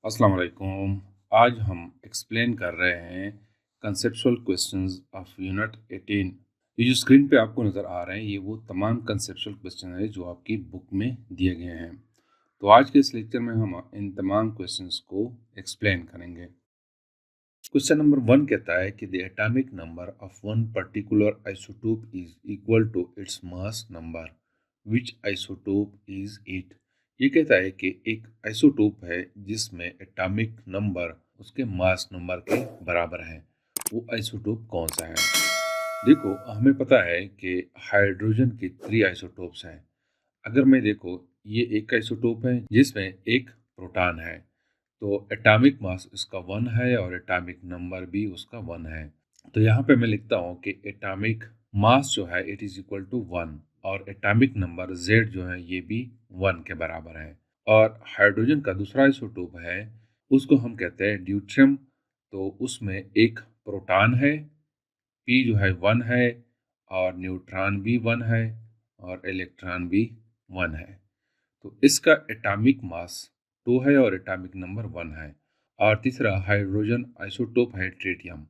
अस्सलाम वालेकुम। आज हम एक्सप्लेन कर रहे हैं कंसेप्चुअल क्वेश्चंस ऑफ यूनिट 18। ये जो स्क्रीन पे आपको नज़र आ रहे हैं ये वो तमाम कंसेप्चुअल क्वेश्चन है जो आपकी बुक में दिए गए हैं। तो आज के इस लेक्चर में हम इन तमाम क्वेश्चंस को एक्सप्लेन करेंगे। क्वेश्चन नंबर 1 कहता है कि the atomic number of one particular isotope is equal to its mass number, which isotope is it. ये कहता है कि एक आइसोटोप है जिसमें एटॉमिक नंबर उसके मास नंबर के बराबर है, वो आइसोटोप कौन सा है। देखो हमें पता है कि हाइड्रोजन के 3 आइसोटोप्स हैं। अगर मैं देखो ये एक आइसोटोप है जिसमें एक प्रोटॉन है, तो एटॉमिक मास इसका 1 है और एटॉमिक नंबर भी उसका 1 है। तो यहाँ पे मैं लिखता हूँ कि एटॉमिक मास जो है इट इज इक्वल टू 1 और एटॉमिक नंबर Z जो है ये भी 1 के बराबर है। और हाइड्रोजन का दूसरा आइसोटोप है उसको हम कहते हैं ड्यूट्रियम। तो उसमें एक प्रोटॉन है, P जो है 1 है और न्यूट्रॉन भी 1 है और इलेक्ट्रॉन भी 1 है। तो इसका एटॉमिक मास 2 है और एटॉमिक नंबर 1 है। और तीसरा हाइड्रोजन आइसोटोप है ट्रिटियम,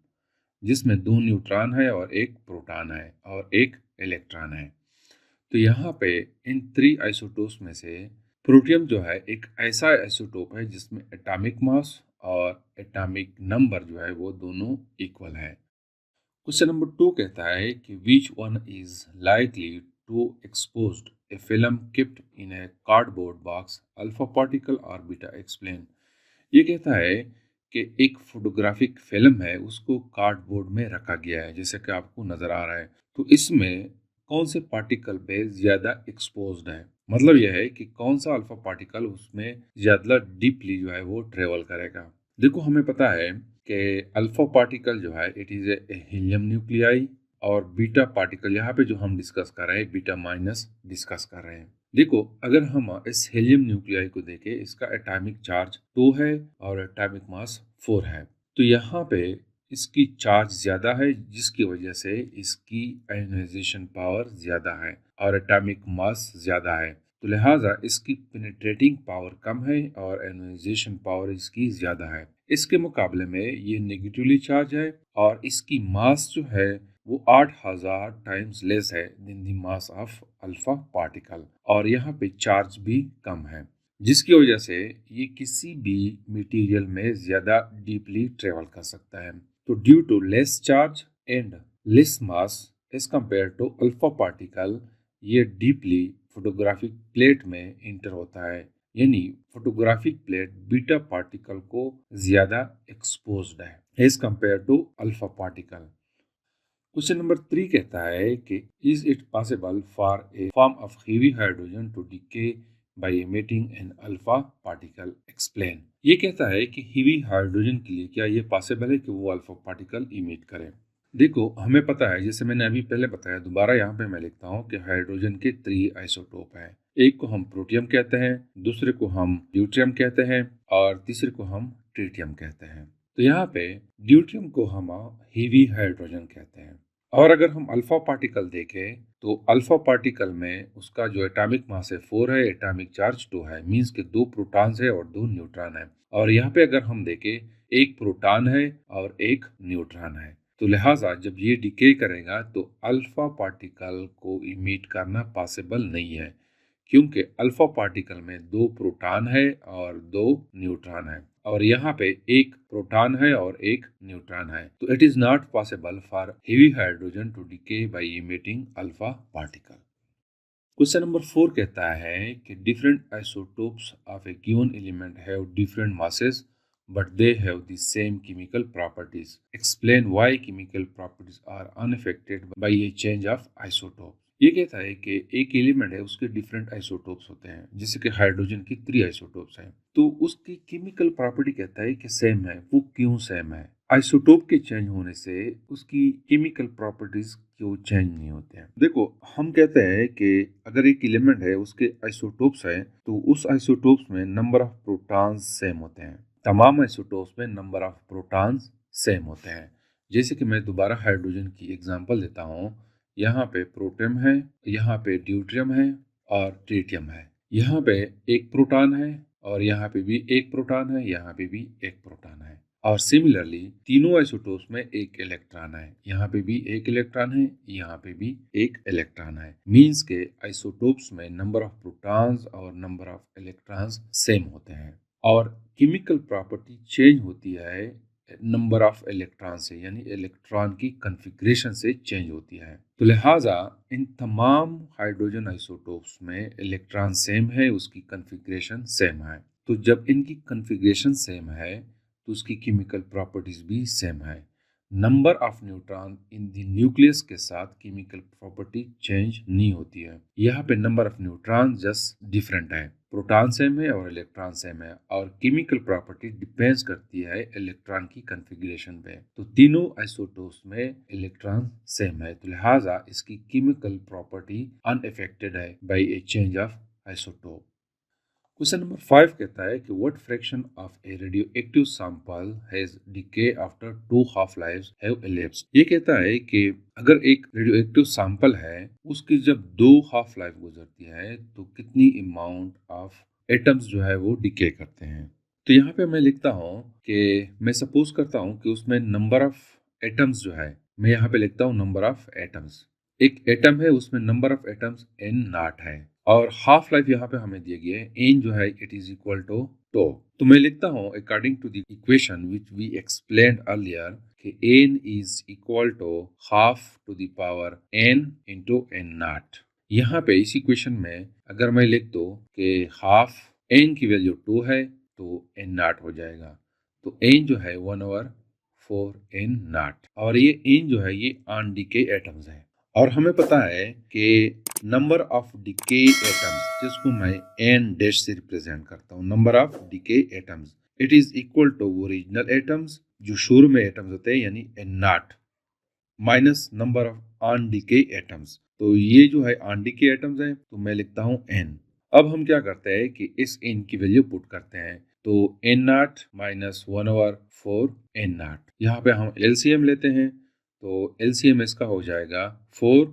जिसमें 2 न्यूट्रॉन है और एक प्रोटॉन है और एक इलेक्ट्रॉन है। तो यहाँ पे इन 3 आइसोटोप्स में से प्रोटियम जो है एक ऐसा आइसोटोप है जिसमें एटॉमिक मास और एटॉमिक नंबर जो है वो दोनों इक्वल है। क्वेश्चन नंबर 2 कहता है कि which one is likely to exposed a film kept in a cardboard box, alpha particle और बीटा एक्सप्लेन। ये कहता है कि एक फोटोग्राफिक फिल्म है उसको कार्डबोर्ड में रखा गया है जैसे कि आपको नजर आ रहा है। तो इसमें कौन से पार्टिकल पे ज्यादा एक्सपोज्ड है, मतलब यह है कि कौन सा अल्फा पार्टिकल उसमें ज्यादा डीपली जो है वो ट्रेवल करेगा। देखो हमें पता है कि अल्फा पार्टिकल जो है it is a helium nuclei और बीटा पार्टिकल यहाँ पे जो हम डिस्कस कर रहे हैं बीटा माइनस डिस्कस कर रहे हैं। देखो अगर हम इस हीलियम न्यूक्लियाई को देखें इसका एटॉमिक चार्ज 2 है और एटॉमिक मास 4 है। तो यहाँ पे इसकी चार्ज ज्यादा है जिसकी वजह से इसकी आयोनाइजेशन पावर ज्यादा है और एटॉमिक मास ज्यादा है। तो लिहाजा इसकी पेनिट्रेटिंग पावर कम है और आयोनाइजेशन पावर इसकी ज्यादा है। इसके मुकाबले में ये नेगेटिवली चार्ज है और इसकी मास जो है वो 8000 टाइम्स लेस है than the mass of alpha particle और यहाँ पे चार्ज भी कम है, जिसकी वजह से ये किसी भी मटेरियल में ज्यादा डीपली ट्रेवल कर सकता है। तो due to less charge and less mass as compare to alpha particle, ये डीपली फोटोग्राफिक प्लेट में इंटर होता है, यानी फोटोग्राफिक प्लेट बीटा पार्टिकल को ज्यादा एक्सपोज्ड है as compare to alpha particle. Question number 3 कहता है कि is it possible for a form of heavy hydrogen to decay by emitting an alpha particle, explain. ये कहता है कि हेवी हाइड्रोजन के लिए क्या ये पॉसिबल है कि वो अल्फा पार्टिकल इमिट करे। देखो हमें पता है जैसे मैंने अभी पहले बताया, दोबारा यहाँ पे मैं लिखता हूँ कि हाइड्रोजन के 3 आइसोटोप हैं। एक को हम प्रोटियम कहते हैं, दूसरे को हम ड्यूट्रियम कहते हैं और तीसरे को हम ट्रिटियम कहते हैं। तो यहाँ पे ड्यूट्रियम को हम हेवी हाइड्रोजन कहते हैं। और अगर हम अल्फा पार्टिकल देखें तो अल्फा पार्टिकल में उसका जो एटॉमिक मास है 4 है, एटॉमिक चार्ज 2 है, मींस के 2 प्रोटॉन्स है और 2 न्यूट्रॉन है। और यहाँ पे अगर हम देखें एक प्रोटॉन है और एक न्यूट्रॉन है। तो लिहाजा जब ये डिके करेगा तो अल्फा पार्टिकल को इमिट करना पॉसिबल नहीं है, क्योंकि अल्फा पार्टिकल में 2 प्रोटॉन है और 2 न्यूट्रॉन है और यहाँ पे एक प्रोटॉन है और एक न्यूट्रॉन है। तो it is not possible for heavy hydrogen to decay by emitting alpha particle. Question number 4 कहता है कि different isotopes of a given element have different masses but they have the same chemical properties. Explain why chemical properties are unaffected by a change of isotope. ये कहता है कि एक element है उसके डिफरेंट आइसोटोप्स होते हैं, जैसे कि हाइड्रोजन की 3 आइसोटोप्स हैं, तो उसकी केमिकल प्रॉपर्टी कहता है कि सेम है। वो क्यों सेम है? आइसोटोप के चेंज होने से उसकी केमिकल प्रॉपर्टीज क्यों चेंज नहीं होते हैं। देखो हम कहते हैं कि अगर एक एलिमेंट है उसके आइसोटोप्स है तो उस आइसोटोप्स में नंबर ऑफ प्रोटॉन्स सेम होते हैं। तमाम आइसोटोप्स में नंबर ऑफ प्रोटॉन्स सेम होते हैं। जैसे कि मैं दोबारा हाइड्रोजन की एग्जांपल देता हूँ, यहाँ पे प्रोटियम है, यहाँ पे ड्यूट्रियम है और ट्रिटियम है। यहाँ पे एक प्रोटॉन है और यहाँ पे भी एक प्रोटॉन है, यहाँ पे भी एक प्रोटॉन है। और सिमिलरली तीनों आइसोटोप्स में एक इलेक्ट्रॉन है, यहाँ पे भी एक इलेक्ट्रॉन है, यहाँ पे भी एक इलेक्ट्रॉन है। मींस के आइसोटोप्स में नंबर ऑफ प्रोटॉन्स और नंबर ऑफ इलेक्ट्रॉन्स सेम होते हैं और केमिकल प्रॉपर्टी चेंज होती है नंबर ऑफ इलेक्ट्रॉन से, यानी इलेक्ट्रॉन की कॉन्फ़िगरेशन से चेंज होती है। तो लिहाजा इन तमाम हाइड्रोजन आइसोटोप्स में इलेक्ट्रॉन सेम है, उसकी कॉन्फ़िगरेशन सेम है। तो जब इनकी कॉन्फ़िगरेशन सेम है तो उसकी केमिकल प्रॉपर्टीज भी सेम है। Number of neutron in the nucleus के साथ केमिकल प्रॉपर्टी चेंज नहीं होती है। यहाँ पे number of neutron just different है, प्रोटॉन सेम है और इलेक्ट्रॉन सेम है और केमिकल प्रॉपर्टी डिपेंड्स करती है इलेक्ट्रॉन की कॉन्फ़िगरेशन पे। तो तीनों आइसोटोप्स में इलेक्ट्रॉन सेम है, तो लिहाजा इसकी केमिकल प्रॉपर्टी अनअफेक्टेड है by a change of isotope. Question number 5 कहता है कि what fraction of a radioactive sample has decay after 2 half lives have elapsed। ये कहता है कि अगर एक रेडियोएक्टिव सैंपल है, उसकी जब 2 हाफ लाइफ गुजरती है तो कितनी अमाउंट ऑफ एटम्स जो है वो डिके करते हैं। तो यहाँ पे मैं लिखता हूँ कि मैं सपोज करता हूँ कि उसमें नंबर ऑफ एटम्स जो है, मैं यहाँ पे लिखता हूँ नंबर ऑफ एटम्स। एक एटम है, उसमें number of atoms n not है और हाफ लाइफ यहाँ पे हमें दिए गए n जो है it is equal to two. तो मैं लिखता हूँ according to the equation which we explained earlier कि n is equal to half to the power n into n naught. यहाँ पे इस इक्वेशन में अगर मैं लिख दूँ कि हाफ n की वैल्यू 2 है तो n नॉट हो जाएगा। तो n जो है 1/4 n नॉट और ये n जो है ये ऑन डीके एटम्स है। और हमें पता है कि नंबर ऑफ डीके एटम्स, जिसको मैं एन डैश से रिप्रेजेंट करता हूँ, number of decayed atoms it is equal to original atoms जो शुरू में एटम्स होते हैं यानी N naught minus number of undecayed atoms. तो ये जो है ऑन डीके एटम्स है तो मैं लिखता हूँ एन। अब हम क्या करते हैं कि इस एन की वैल्यू पुट करते हैं, तो N naught minus 1/4 N naught. यहाँ पे हम एलसीएम लेते हैं तो एलसीएम इसका हो जाएगा 4,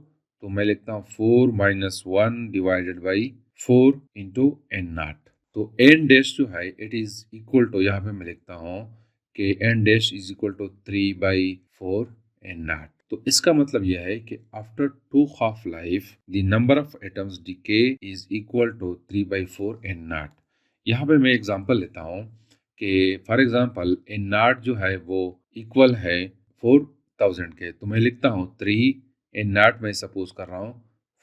तो मैं लिखता हूँ 4 minus 1 divided by 4 into N naught. तो एन डैश जो है इट इज इक्वल टू, यहाँ पे मैं लिखता हूँ कि N dash is equal to 3/4 N naught. तो इसका मतलब यह है कि after 2 half life the number of atoms decayed is equal to 3/4 N naught. यहाँ पे मैं एग्जांपल लेता हूँ कि फॉर एग्जांपल एन नॉट जो है वो इक्वल है 4000 के, तो मैं लिखता हूँ 3 एन नॉट में सपोज कर रहा हूँ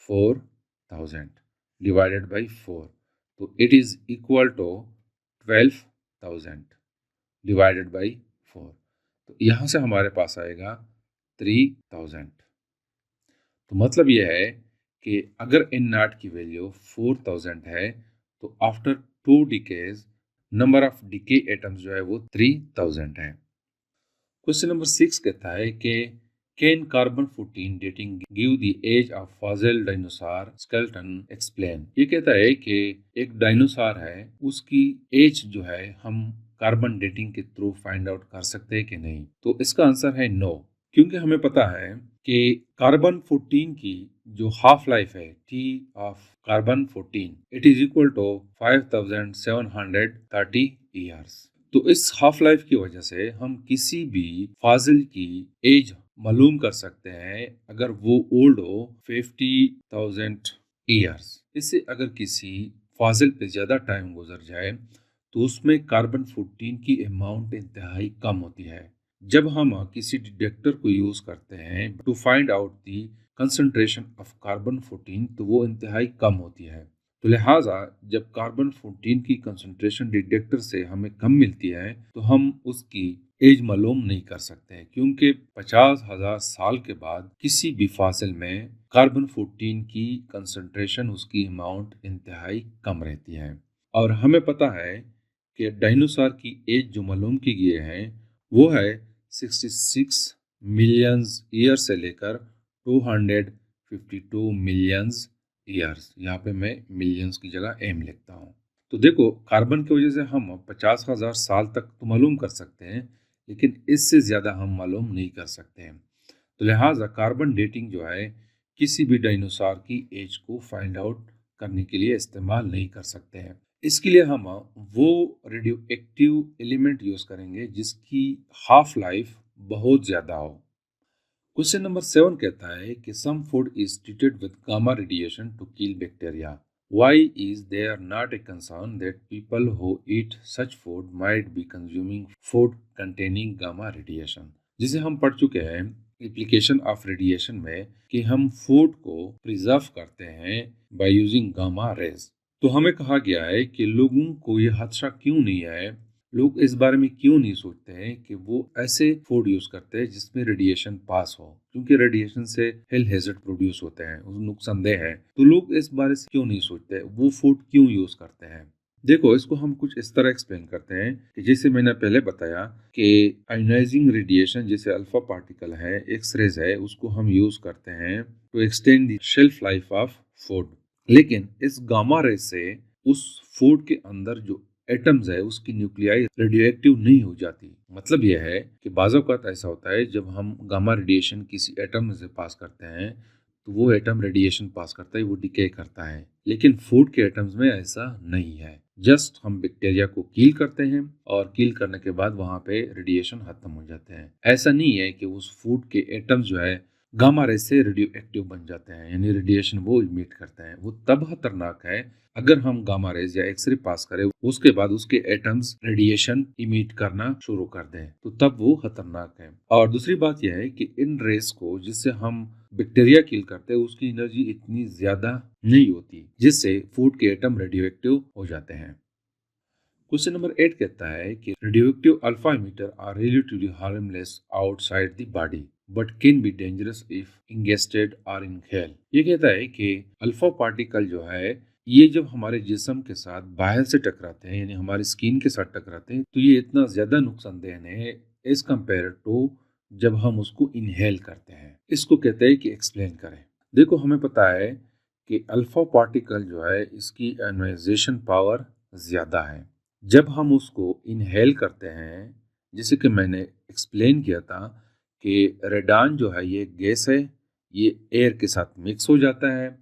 4000 डिवाइडेड बाई 4, तो it is equal to 12000 divided by 4। तो यहाँ से हमारे पास आएगा 3000। तो मतलब यह है कि अगर एन नॉट की वैल्यू 4000 है तो after 2 decays number of decay atoms जो है वो 3000 है। क्वेश्चन नंबर 6 कहता है कि can carbon 14 dating give the age of fossil dinosaur skeleton explain. ये कहता है कि एक डायनासोर है, उसकी एज जो है हम कार्बन डेटिंग के थ्रू फाइंड आउट कर सकते हैं कि नहीं। तो इसका आंसर है नो, क्योंकि हमें पता है कि कार्बन 14 की जो हाफ लाइफ है T of carbon 14 it is equal to 5730 years. तो इस हाफ लाइफ की वजह से हम किसी भी फाजिल की एज मालूम कर सकते हैं अगर वो ओल्ड हो 50,000 ईयर्स। इससे अगर किसी फाजिल पे ज़्यादा टाइम गुजर जाए तो उसमें कार्बन 14 की अमाउंट इंतहाई कम होती है। जब हम किसी डिटेक्टर को यूज़ करते हैं to find out the concentration of carbon 14 तो वो इंतहाई कम होती है। तो लिहाजा जब कार्बन 14 की कंसंट्रेशन डिटेक्टर से हमें कम मिलती है तो हम उसकी एज मालूम नहीं कर सकते हैं, क्योंकि 50,000 साल के बाद किसी भी फासिल में कार्बन 14 की कंसंट्रेशन, उसकी अमाउंट इंतहाई कम रहती है। और हमें पता है कि डायनासोर की एज जो मालूम की गई है वो है 66 मिलियंस ईयर से लेकर 252 मिलियंस ईयर्स। यहाँ पे मैं मिलियंस की जगह एम लिखता हूँ। तो देखो कार्बन की वजह से हम 50,000 साल तक तो मालूम कर सकते हैं, लेकिन इससे ज़्यादा हम मालूम नहीं कर सकते हैं। तो लिहाजा कार्बन डेटिंग जो है किसी भी डायनासोर की एज को फाइंड आउट करने के लिए इस्तेमाल नहीं कर सकते हैं। इसके लिए हम वो रेडियो एक्टिव एलिमेंट यूज करेंगे जिसकी हाफ लाइफ बहुत ज्यादा हो। क्वेश्चन नंबर 7 कहता है कि some food is treated with gamma radiation to kill bacteria. Why is there not a concern that people who eat such food might be consuming food containing gamma radiation. जिसे हम पढ़ चुके हैं application of radiation में कि हम food को preserve करते हैं बाय यूजिंग गामा रेज। तो हमें कहा गया है कि लोगों को ये हादसा क्यों नहीं है, लोग इस बारे में क्यों नहीं सोचते हैं कि वो ऐसे फूड यूज करते हैं जिसमें रेडिएशन पास हो, क्योंकि रेडिएशन से हेल्थ हैजर्ड प्रोड्यूस होते हैं, वो नुकसानदेह है। तो लोग इस बारे से क्यों नहीं सोचते, वो फूड क्यों यूज करते हैं। देखो, इसको हम कुछ इस तरह एक्सप्लेन करते हैं कि जैसे मैंने पहले बताया कि आयोनाइजिंग रेडिएशन जैसे अल्फा पार्टिकल है, एक्सरेज है, उसको हम यूज करते हैं to extend the shelf life of food. लेकिन इस गामा रे से उस फूड के अंदर जो एटम्स है उसकी न्यूक्लियाई रेडियो एक्टिव नहीं हो जाती। मतलब यह है कि बाज़ औक़ात ऐसा होता है जब हम गामा रेडिएशन किसी एटम से पास करते हैं तो वो एटम रेडिएशन पास करता है, वो डिके करता है। लेकिन फूड के एटम्स में ऐसा नहीं है। जस्ट हम बैक्टीरिया को कील करते हैं और कील करने के बाद वहां पे रेडिएशन खत्म हो जाते हैं। ऐसा नहीं है कि उस फूड के एटम्स जो है गामा रे से रेडियो एक्टिव बन जाते हैं, यानी रेडिएशन वो इमिट करते हैं। वो तब खतरनाक है अगर हम गामा रेज या एक्सरे पास करें, उसके बाद उसके एटम्स रेडिएशन इमिट करना शुरू कर दें, तो तब वो खतरनाक है। और दूसरी बात यह है कि इन रेस को जिससे हम बैक्टीरिया किल करते हैं उसकी एनर्जी इतनी ज्यादा नहीं होती, जिससे फूड के एटम रेडियो एक्टिव हो जाते हैं। क्वेश्चन नंबर 8 कहता है कि radioactive alpha emitter are relatively harmless outside the body but can be dangerous if ingested और इनहेल। ये कहता है कि अल्फा पार्टिकल जो है ये जब हमारे जिस्म के साथ बाहर से टकराते हैं, यानी हमारी स्किन के साथ टकराते हैं, तो ये इतना ज्यादा नुकसानदेह है एज कम्पेयर टू जब हम उसको इनहेल करते हैं। इसको कहते हैं कि एक्सप्लेन करें। देखो, हमें पता है कि अल्फा पार्टिकल जो है इसकी आयोनाइजेशन पावर ज्यादा है। जब हम उसको इनहेल करते हैं, जैसे कि मैंने एक्सप्लेन किया था कि रेडान जो है ये गैस है, ये एयर के साथ मिक्स हो जाता है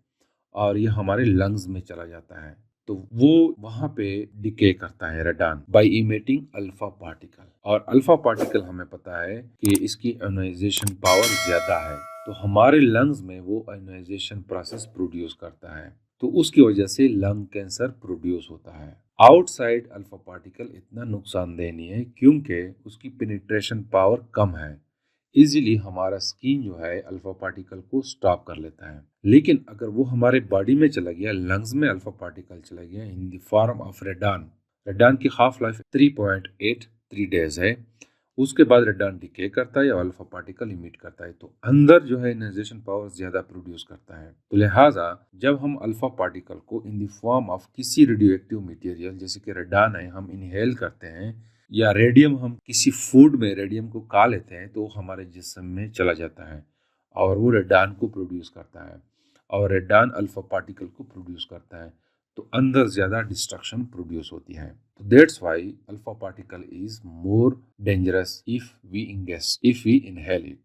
और ये हमारे लंग्स में चला जाता है। तो वो वहां पे डिके करता है radon by emitting alpha particle. और अल्फा पार्टिकल हमें पता है कि इसकी आयोनाइजेशन पावर ज्यादा है, तो हमारे लंग्स में वो आयोनाइजेशन प्रोसेस प्रोड्यूस करता है, तो उसकी वजह से लंग कैंसर प्रोड्यूस होता है। आउटसाइड अल्फा पार्टिकल इतना नुकसानदेह नहीं है क्योंकि उसकी पेनिट्रेशन पावर कम है। इजीली हमारा स्किन जो है अल्फा पार्टिकल को स्टॉप कर लेता है। लेकिन अगर वो हमारे बॉडी में चला गया, लंग्स में अल्फा पार्टिकल चला गया in the form of radon, radon की हाफ लाइफ 3.83 डेज है, उसके बाद रेडान डिके करता है और अल्फा पार्टिकल इमिट करता है, तो अंदर जो है आयोनाइजेशन पावर ज्यादा प्रोड्यूस करता है। तो लिहाजा जब हम अल्फा पार्टिकल को इन द फॉर्म ऑफ किसी रेडियो एक्टिव मटेरियल जैसे कि रेडान है हम इनहेल करते हैं, या रेडियम हम किसी फूड में रेडियम को खा लेते हैं, तो हमारे जिस्म में चला जाता है और वो रेडान को प्रोड्यूस करता है और रेडान अल्फा पार्टिकल को प्रोड्यूस करता है, तो अंदर ज्यादा डिस्ट्रक्शन प्रोड्यूस होती है। तो that's why alpha particle is more dangerous if we inhale it.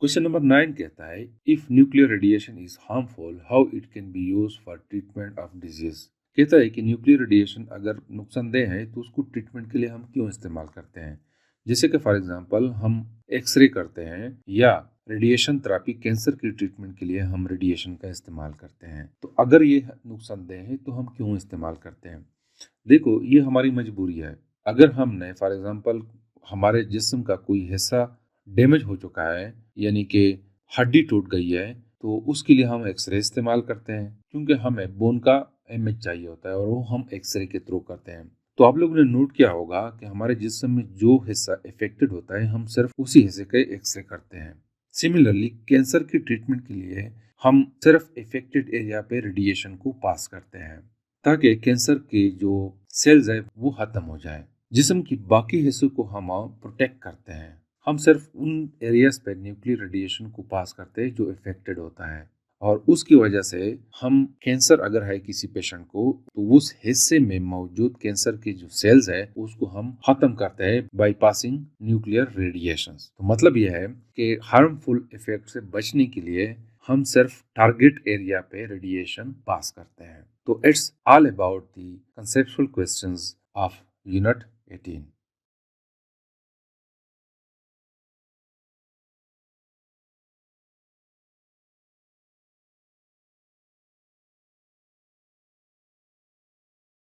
Question number 9 कहता है if nuclear radiation is harmful how it can be used for treatment of disease. कहता है कि न्यूक्लियर रेडिएशन अगर नुकसानदेह है तो उसको ट्रीटमेंट के लिए हम क्यों इस्तेमाल करते हैं। जैसे कि फॉर एग्जांपल हम एक्सरे करते हैं या रेडिएशन थेरेपी, कैंसर की ट्रीटमेंट के लिए हम रेडिएशन का इस्तेमाल करते हैं। तो अगर ये नुकसानदेह है तो हम क्यों इस्तेमाल करते हैं। देखो, ये हमारी मजबूरी है। अगर हमने फॉर एग्जांपल हमारे जिस्म का कोई हिस्सा डैमेज हो चुका है, यानी कि हड्डी टूट गई है, तो उसके लिए हम एक्सरे इस्तेमाल करते हैं क्योंकि हमें बोन का इमेज चाहिए होता है और वो हम एक्सरे के थ्रू करते हैं। तो आप लोगों ने नोट किया होगा कि हमारे जिस्म में जो हिस्सा इफेक्टेड होता है हम सिर्फ उसी हिस्से का एक्सरे करते हैं। सिमिलरली कैंसर की ट्रीटमेंट के लिए हम सिर्फ इफेक्टेड एरिया पे रेडिएशन को पास करते हैं ताकि कैंसर के जो सेल्स है वो खत्म हो जाए। जिस्म की बाकी हिस्सों को हम प्रोटेक्ट करते हैं। हम सिर्फ उन एरियाज पे न्यूक्लियर रेडिएशन को पास करते हैं जो इफेक्टेड होता है, और उसकी वजह से हम कैंसर अगर है किसी पेशेंट को तो उस हिस्से में मौजूद कैंसर के जो सेल्स है उसको हम खत्म करते हैं बाय पासिंग न्यूक्लियर रेडिएशन। तो मतलब यह है कि हार्मफुल इफेक्ट से बचने के लिए हम सिर्फ टारगेट एरिया पे रेडिएशन पास करते हैं। तो it's all about the conceptual questions of unit 18।